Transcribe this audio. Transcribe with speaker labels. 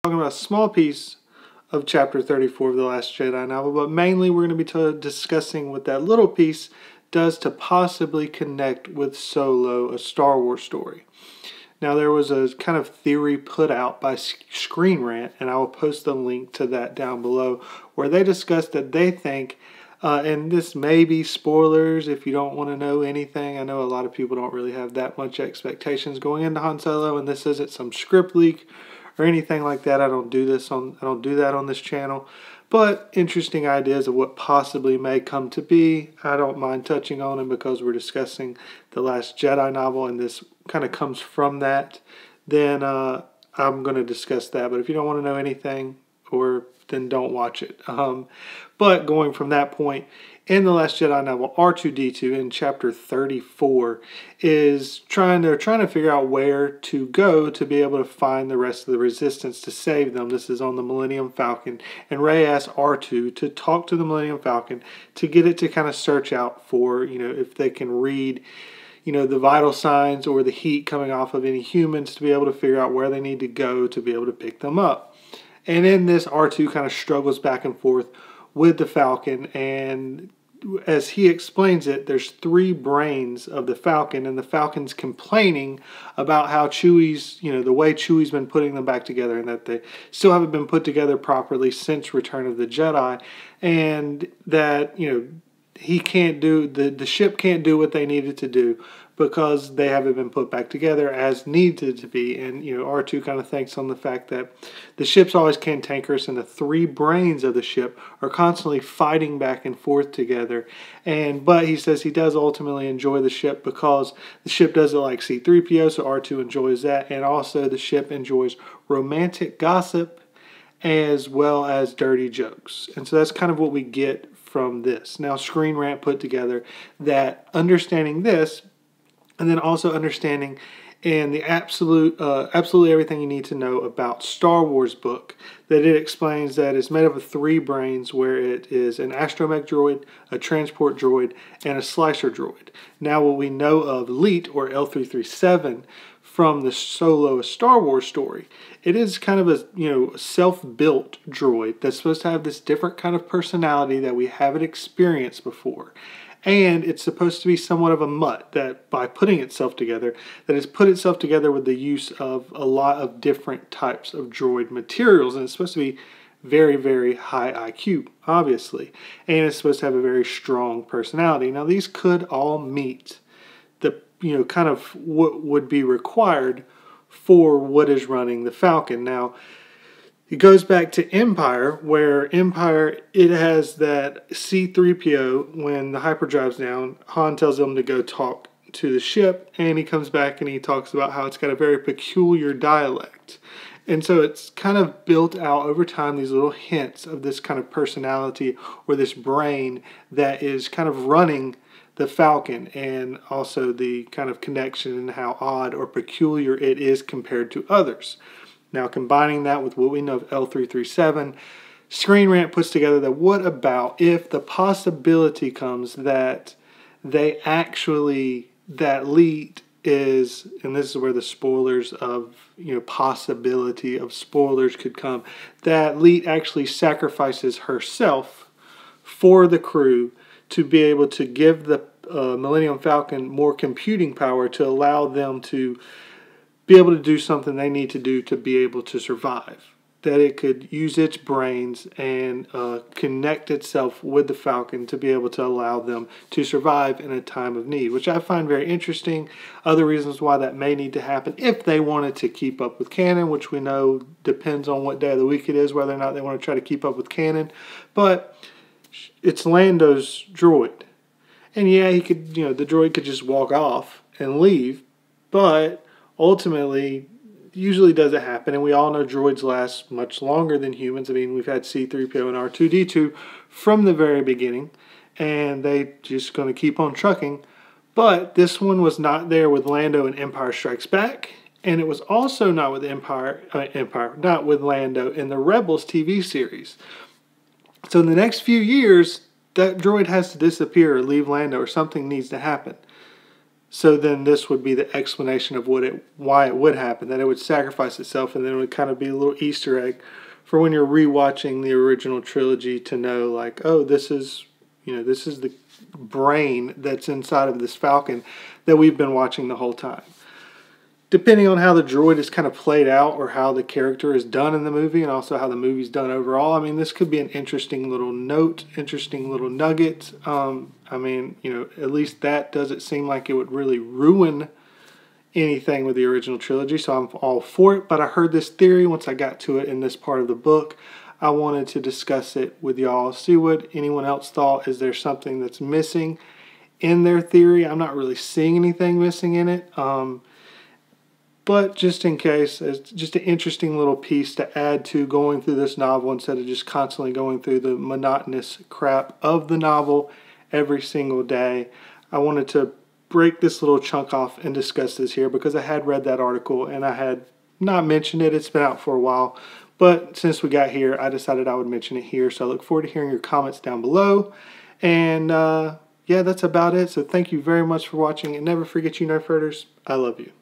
Speaker 1: talking about a small piece of chapter 34 of the Last Jedi novel, but mainly we're going to be discussing what that little piece does to possibly connect with Solo, a Star Wars story. Now, there was a kind of theory put out by Screen Rant, and I will post the link to that down below, where they discussed that they think, and this may be spoilers if you don't want to know anything. I know a lot of people don't really have that much expectations going into Han Solo, and this isn't some script leak or anything like that. I don't do that on this channel. But interesting ideas of what possibly may come to be. I don't mind touching on them because we're discussing the Last Jedi novel, and this kind of comes from that. Then I'm going to discuss that. But if you don't want to know anything, then don't watch it. But going from that point, in the Last Jedi novel, R2-D2 in chapter 34 is trying to figure out where to go to be able to find the rest of the Resistance to save them. This is on the Millennium Falcon, and Rey asks R2 to talk to the Millennium Falcon to get it to kind of search out for, if they can read, the vital signs or the heat coming off of any humans, to be able to figure out where they need to go to be able to pick them up. And in this, R2 kind of struggles back and forth with the Falcon, and as he explains it, there's 3 brains of the Falcon, and the Falcon's complaining about how Chewie's, the way Chewie's been putting them back together, and that they still haven't been put together properly since Return of the Jedi, and that, he can't do, the ship can't do what they needed to do because they haven't been put back together as needed to be. And, R2 kind of thinks on the fact that the ship's always cantankerous, and the 3 brains of the ship are constantly fighting back and forth together. But he says he does ultimately enjoy the ship because the ship doesn't like C-3PO, so R2 enjoys that. And also the ship enjoys romantic gossip as well as dirty jokes. And so that's kind of what we get from this. Now, Screen Rant put together that understanding this, and then also understanding in the absolutely everything you need to know about Star Wars book, that it explains that it's made up of 3 brains, where it is an astromech droid, a transport droid, and a slicer droid. Now, what we know of LEET, or L337, from the Solo, a Star Wars story, it is kind of a self-built droid that's supposed to have this different kind of personality that we haven't experienced before. And it's supposed to be somewhat of a mutt, that by putting itself together, that it's put itself together with the use of a lot of different types of droid materials. And it's supposed to be very, very high IQ, obviously. And it's supposed to have a very strong personality. Now, these could all meet the, kind of what would be required for what is running the Falcon. Now, it goes back to Empire, where Empire, it has that C-3PO, when the hyperdrive's down, Han tells him to go talk to the ship, and he comes back and he talks about how it's got a very peculiar dialect. And so it's kind of built out over time, these little hints of this kind of personality or this brain that is kind of running the Falcon, and also the kind of connection and how odd or peculiar it is compared to others. Now, combining that with what we know of L337, Screen Rant puts together that what about if the possibility comes that that LEET is, and this is where the spoilers of, possibility of spoilers could come, that LEET actually sacrifices herself for the crew to be able to give the Millennium Falcon more computing power to allow them to be able to do something they need to do to be able to survive. That it could use its brains and connect itself with the Falcon to be able to allow them to survive in a time of need, which I find very interesting. Other reasons why that may need to happen, if they wanted to keep up with canon, which we know depends on what day of the week it is, whether or not they want to try to keep up with canon. But it's Lando's droid. And yeah, he could, the droid could just walk off and leave, but ultimately, usually doesn't happen, and we all know droids last much longer than humans. I mean, we've had C-3PO and R2-D2 from the very beginning, and they just going to keep on trucking. But this one was not there with Lando in Empire Strikes Back, and it was also not with not with Lando in the Rebels TV series. So in the next few years, that droid has to disappear or leave Lando, or something needs to happen. So then this would be the explanation of why it would happen, that it would sacrifice itself, and then it would kind of be a little Easter egg for when you're rewatching the original trilogy to know, like, oh, this is the brain that's inside of this Falcon that we've been watching the whole time. Depending on how the droid is kind of played out or how the character is done in the movie and also how the movie's done overall, I mean, this could be an interesting little note, interesting little nugget. I mean, at least that doesn't seem like it would really ruin anything with the original trilogy, so I'm all for it. But I heard this theory once I got to it in this part of the book. I wanted to discuss it with y'all, see what anyone else thought. Is there something that's missing in their theory? I'm not really seeing anything missing in it. But just in case, it's just an interesting little piece to add to going through this novel instead of just constantly going through the monotonous crap of the novel every single day. I wanted to break this little chunk off and discuss this here because I had read that article and I had not mentioned it. It's been out for a while. But since we got here, I decided I would mention it here. So I look forward to hearing your comments down below. And yeah, that's about it. So thank you very much for watching. And never forget, you Nerf herders, I love you.